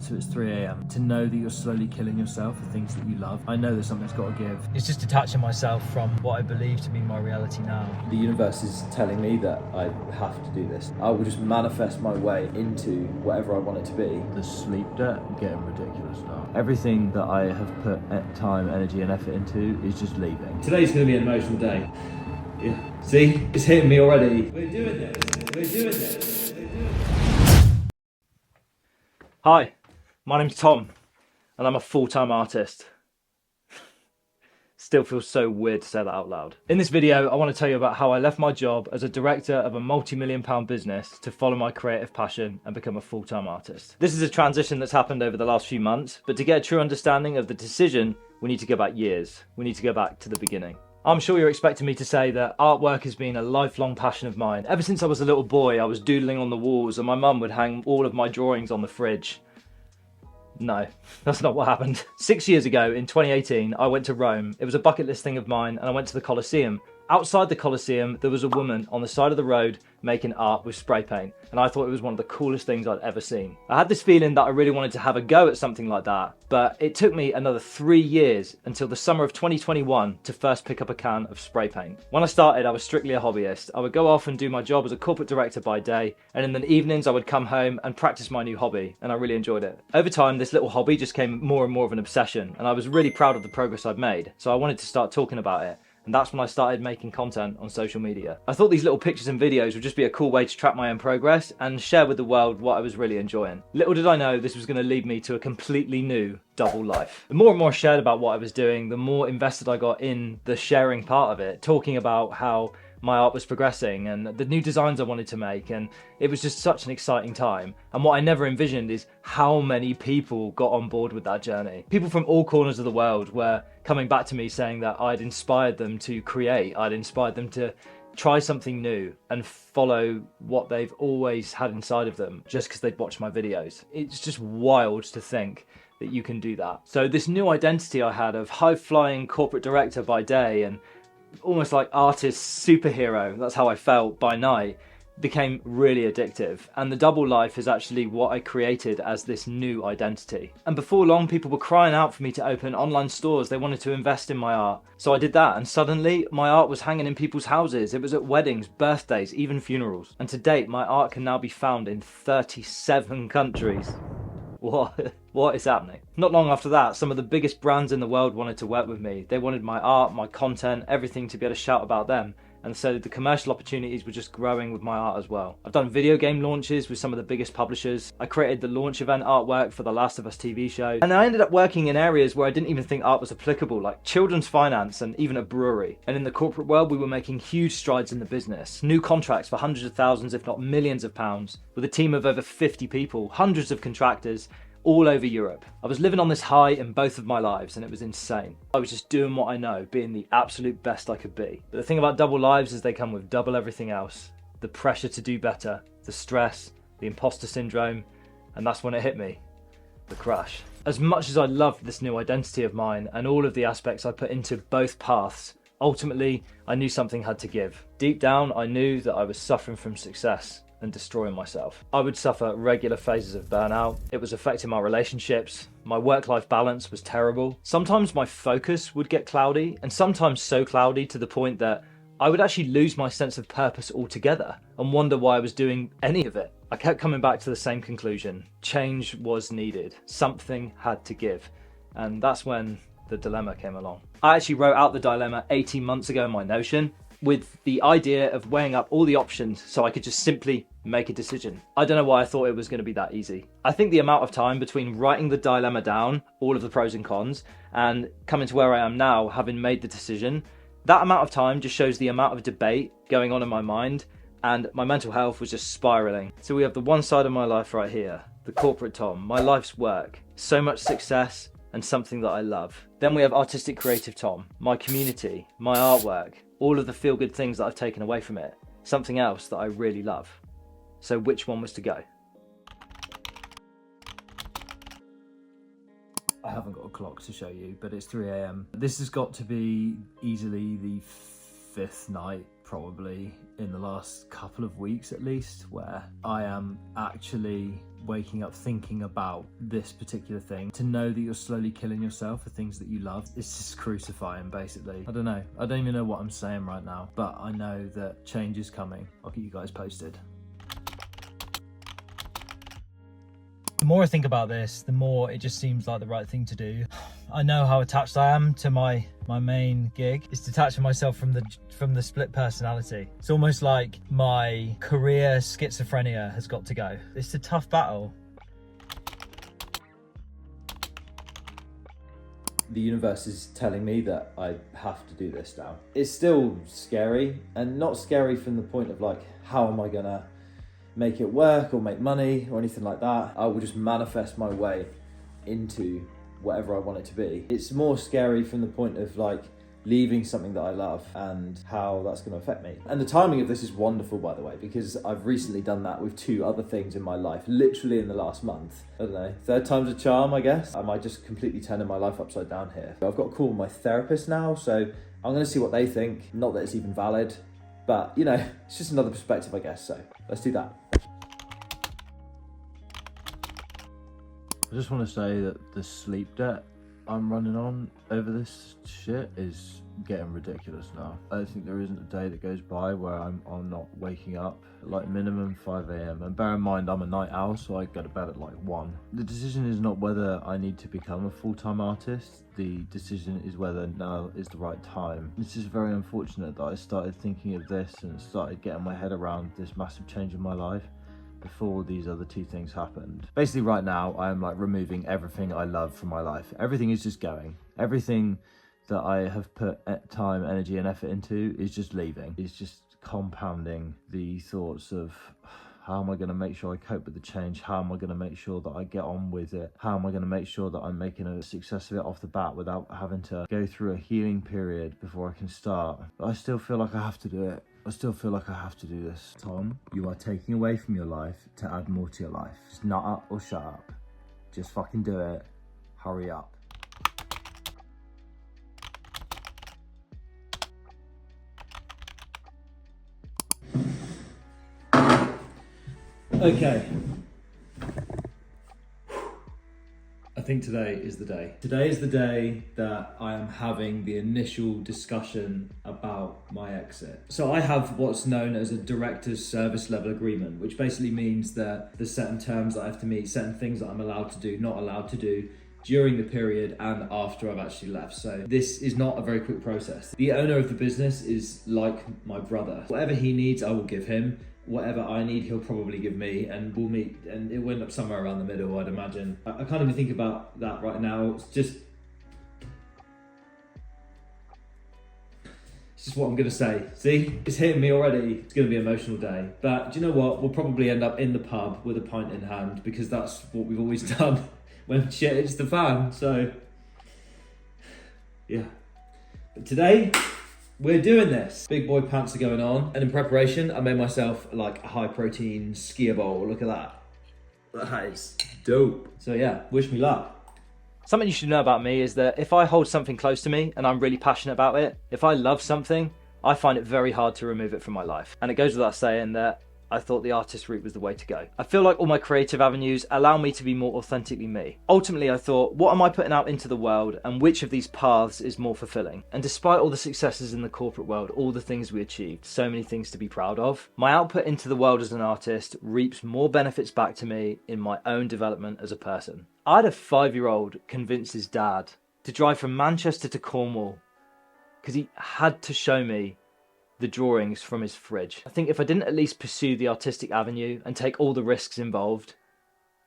So it's 3 a.m. To know that you're slowly killing yourself for things that you love, I know that something's got to give. It's just detaching myself from what I believe to be my reality now. The universe is telling me that I have to do this. I will just manifest my way into whatever I want it to be. The sleep debt getting ridiculous now. Everything that I have put time, energy and effort into is just leaving. Today's going to be an emotional day. Yeah. See? It's hitting me already. We're doing this. We're doing this. We're doing this. Hi, my name's Tom, and I'm a full-time artist. Still feels so weird to say that out loud. In this video, I want to tell you about how I left my job as a director of a multi-million-pound business to follow my creative passion and become a full-time artist. This is a transition that's happened over the last few months, but to get a true understanding of the decision, we need to go back years. We need to go back to the beginning. I'm sure you're expecting me to say that artwork has been a lifelong passion of mine. Ever since I was a little boy, I was doodling on the walls and my mum would hang all of my drawings on the fridge. No, that's not what happened. 6 years ago, in 2018, I went to Rome. It was a bucket list thing of mine, and I went to the Colosseum. Outside the Colosseum, there was a woman on the side of the road making art with spray paint, and I thought it was one of the coolest things I'd ever seen. I had this feeling that I really wanted to have a go at something like that, but it took me another 3 years until the summer of 2021 to first pick up a can of spray paint. When I started, I was strictly a hobbyist. I would go off and do my job as a corporate director by day, and in the evenings I would come home and practice my new hobby, and I really enjoyed it. Over time, this little hobby just came more and more of an obsession, and I was really proud of the progress I'd made, so I wanted to start talking about it. And that's when I started making content on social media. I thought these little pictures and videos would just be a cool way to track my own progress and share with the world what I was really enjoying. Little did I know this was going to lead me to a completely new double life. The more and more I shared about what I was doing, the more invested I got in the sharing part of it, talking about how my art was progressing and the new designs I wanted to make, and it was just such an exciting time. And what I never envisioned is how many people got on board with that journey. People from all corners of the world were coming back to me saying that I'd inspired them to create, I'd inspired them to try something new and follow what they've always had inside of them just because they'd watched my videos. It's just wild to think that you can do that. So this new identity I had of high-flying corporate director by day and almost like artist superhero, that's how I felt by night, became really addictive. And the double life is actually what I created as this new identity. And before long, people were crying out for me to open online stores. They wanted to invest in my art. So I did that, and suddenly my art was hanging in people's houses. It was at weddings, birthdays, even funerals. And to date, my art can now be found in 37 countries. What is happening? Not long after that, some of the biggest brands in the world wanted to work with me. They wanted my art, my content, everything to be able to shout about them. And so the commercial opportunities were just growing with my art as well. I've done video game launches with some of the biggest publishers. I created the launch event artwork for the Last of Us TV show. And I ended up working in areas where I didn't even think art was applicable, like children's finance and even a brewery. And in the corporate world, we were making huge strides in the business. New contracts for hundreds of thousands, if not millions of pounds, with a team of over 50 people, hundreds of contractors, all over Europe. I was living on this high in both of my lives, and it was insane. I was just doing what I know, being the absolute best I could be. But the thing about double lives is they come with double everything else. The pressure to do better, the stress, the imposter syndrome, and that's when it hit me. The crash. As much as I loved this new identity of mine and all of the aspects I put into both paths, ultimately, I knew something had to give. Deep down, I knew that I was suffering from success and destroying myself. I would suffer regular phases of burnout. It was affecting my relationships. My work-life balance was terrible. Sometimes my focus would get cloudy, and sometimes so cloudy to the point that I would actually lose my sense of purpose altogether and wonder why I was doing any of it. I kept coming back to the same conclusion. Change was needed. Something had to give. And that's when the dilemma came along. I actually wrote out the dilemma 18 months ago in my Notion, with the idea of weighing up all the options so I could just simply make a decision. I don't know why I thought it was going to be that easy. I think the amount of time between writing the dilemma down, all of the pros and cons, and coming to where I am now, having made the decision, that amount of time just shows the amount of debate going on in my mind, and my mental health was just spiraling. So we have the one side of my life right here, the corporate Tom, my life's work, so much success and something that I love. Then we have artistic creative Tom, my community, my artwork, all of the feel-good things that I've taken away from it, something else that I really love. So which one was to go? I haven't got a clock to show you, but it's 3 a.m. This has got to be easily the 5th night, probably in the last couple of weeks at least, where I am actually waking up thinking about this particular thing. To know that you're slowly killing yourself for things that you love, it's just crucifying basically. I don't know. I don't even know what I'm saying right now, but I know that change is coming. I'll keep you guys posted. The more I think about this, the more it just seems like the right thing to do. I know how attached I am to my main gig. It's detaching myself from the split personality. It's almost like my career schizophrenia has got to go. It's a tough battle. The universe is telling me that I have to do this now. It's still scary, and not scary from the point of like, how am I gonna make it work or make money or anything like that. I will just manifest my way into whatever I want it to be. It's more scary from the point of like leaving something that I love and how that's going to affect me. And the timing of this is wonderful, by the way, because I've recently done that with 2 other things in my life, literally in the last month. I don't know, 3rd time's a charm, I guess. I might just completely turning my life upside down here. I've got a call with my therapist now, so I'm going to see what they think. Not that it's even valid, but you know, it's just another perspective, I guess. So let's do that. I just want to say that the sleep debt I'm running on over this shit is getting ridiculous now. I don't think there isn't a day that goes by where I'm not waking up at like minimum 5 a.m. And bear in mind, I'm a night owl, so I go to bed at like 1. The decision is not whether I need to become a full-time artist. The decision is whether now is the right time. It's just very unfortunate that I started thinking of this and started getting my head around this massive change in my life before these other 2 things happened. Basically right now, I am like removing everything I love from my life. Everything is just going. Everything that I have put time, energy and effort into is just leaving. It's just compounding the thoughts of how am I going to make sure I cope with the change? How am I going to make sure that I get on with it? How am I going to make sure that I'm making a success of it off the bat without having to go through a healing period before I can start? But I still feel like I have to do it. I still feel like I have to do this. Tom, you are taking away from your life to add more to your life. Just nut up or shut up. Just fucking do it. Hurry up. Okay. I think today is the day. Today is the day that I am having the initial discussion about my exit. So I have what's known as a director's service level agreement, which basically means that there's certain terms that I have to meet, certain things that I'm allowed to do, not allowed to do during the period and after I've actually left. So this is not a very quick process. The owner of the business is like my brother. Whatever he needs, I will give him. Whatever I need, he'll probably give me, and we'll meet, and it will end up somewhere around the middle, I'd imagine. I can't even think about that right now. It's just what I'm gonna say. See, it's hitting me already. It's gonna be an emotional day. But do you know what? We'll probably end up in the pub with a pint in hand, because that's what we've always done when shit hits the fan. So, yeah. But today, we're doing this. Big boy pants are going on. And in preparation, I made myself like a high protein skier bowl. Look at that. That is dope. So yeah, wish me luck. Something you should know about me is that if I hold something close to me and I'm really passionate about it, if I love something, I find it very hard to remove it from my life. And it goes without saying that I thought the artist route was the way to go. I feel like all my creative avenues allow me to be more authentically me. Ultimately, I thought, what am I putting out into the world, and which of these paths is more fulfilling? And despite all the successes in the corporate world, all the things we achieved, so many things to be proud of, my output into the world as an artist reaps more benefits back to me in my own development as a person. I had a 5-year-old convince his dad to drive from Manchester to Cornwall because he had to show me the drawings from his fridge. I think if I didn't at least pursue the artistic avenue and take all the risks involved,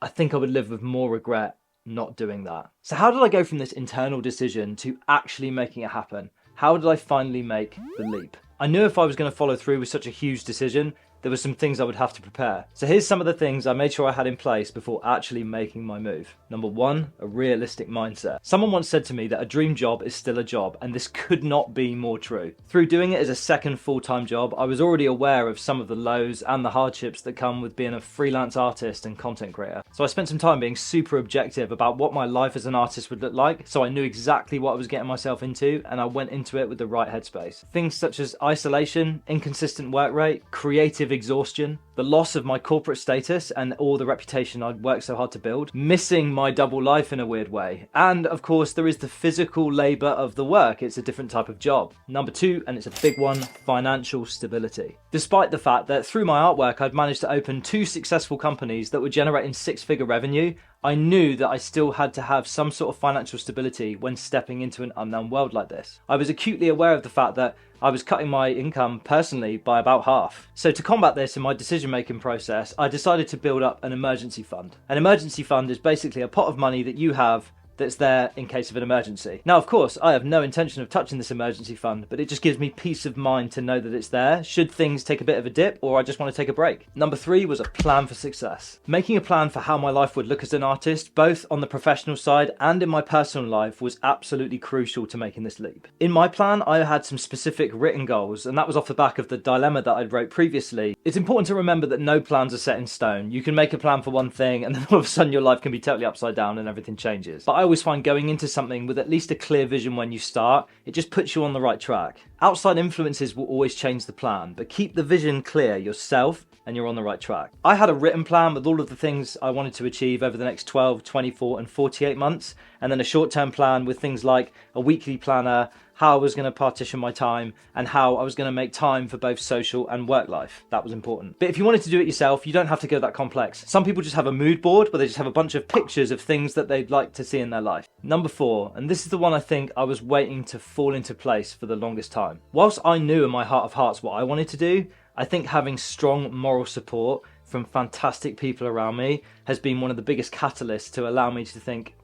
I think I would live with more regret not doing that. So how did I go from this internal decision to actually making it happen? How did I finally make the leap? I knew if I was going to follow through with such a huge decision, there were some things I would have to prepare. So here's some of the things I made sure I had in place before actually making my move. Number one, a realistic mindset. Someone once said to me that a dream job is still a job, and this could not be more true. Through doing it as a second full-time job, I was already aware of some of the lows and the hardships that come with being a freelance artist and content creator. So I spent some time being super objective about what my life as an artist would look like, so I knew exactly what I was getting myself into, and I went into it with the right headspace. Things such as isolation, inconsistent work rate, creative exhaustion, the loss of my corporate status and all the reputation I'd worked so hard to build, missing my double life in a weird way, and of course there is the physical labour of the work. It's a different type of job. Number two, and it's a big one, financial stability. Despite the fact that through my artwork I'd managed to open 2 successful companies that were generating 6-figure revenue, I knew that I still had to have some sort of financial stability when stepping into an unknown world like this. I was acutely aware of the fact that I was cutting my income personally by about half. So to combat this in my decision-making process, I decided to build up an emergency fund. An emergency fund is basically a pot of money that you have that's there in case of an emergency. Now, of course, I have no intention of touching this emergency fund, but it just gives me peace of mind to know that it's there should things take a bit of a dip or I just want to take a break. Number 3 was a plan for success. Making a plan for how my life would look as an artist, both on the professional side and in my personal life, was absolutely crucial to making this leap. In my plan, I had some specific written goals, and that was off the back of the dilemma that I'd wrote previously. It's important to remember that no plans are set in stone. You can make a plan for one thing and then all of a sudden your life can be totally upside down and everything changes. But I always find going into something with at least a clear vision when you start, it just puts you on the right track. Outside influences will always change the plan, but keep the vision clear yourself and you're on the right track. I had a written plan with all of the things I wanted to achieve over the next 12, 24 and 48 months, and then a short-term plan with things like a weekly planner, how I was going to partition my time, and how I was going to make time for both social and work life. That was important. But if you wanted to do it yourself, you don't have to go that complex. Some people just have a mood board where they just have a bunch of pictures of things that they'd like to see in their life. Number 4, and this is the one I think I was waiting to fall into place for the longest time. Whilst I knew in my heart of hearts what I wanted to do, I think having strong moral support from fantastic people around me has been one of the biggest catalysts to allow me to think,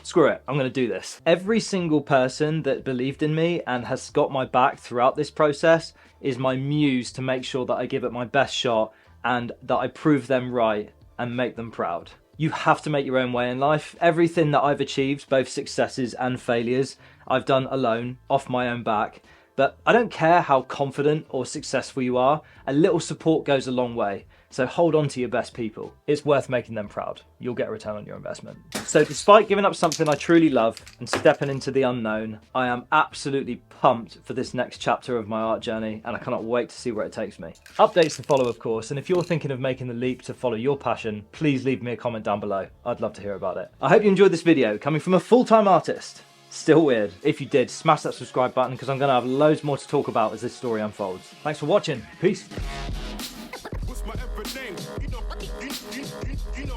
screw it, I'm going to do this. Every single person that believed in me and has got my back throughout this process is my muse to make sure that I give it my best shot and that I prove them right and make them proud. You have to make your own way in life. Everything that I've achieved, both successes and failures, I've done alone, off my own back. But I don't care how confident or successful you are, a little support goes a long way. So hold on to your best people. It's worth making them proud. You'll get a return on your investment. So despite giving up something I truly love and stepping into the unknown, I am absolutely pumped for this next chapter of my art journey, and I cannot wait to see where it takes me. Updates to follow, of course, and if you're thinking of making the leap to follow your passion, please leave me a comment down below. I'd love to hear about it. I hope you enjoyed this video, coming from a full-time artist. Still weird. If you did, smash that subscribe button because I'm going to have loads more to talk about as this story unfolds. Thanks for watching. Peace. What's my everything? You know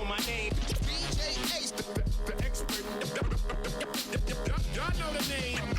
my name. DJ Ace, the expert. Y'all know the name.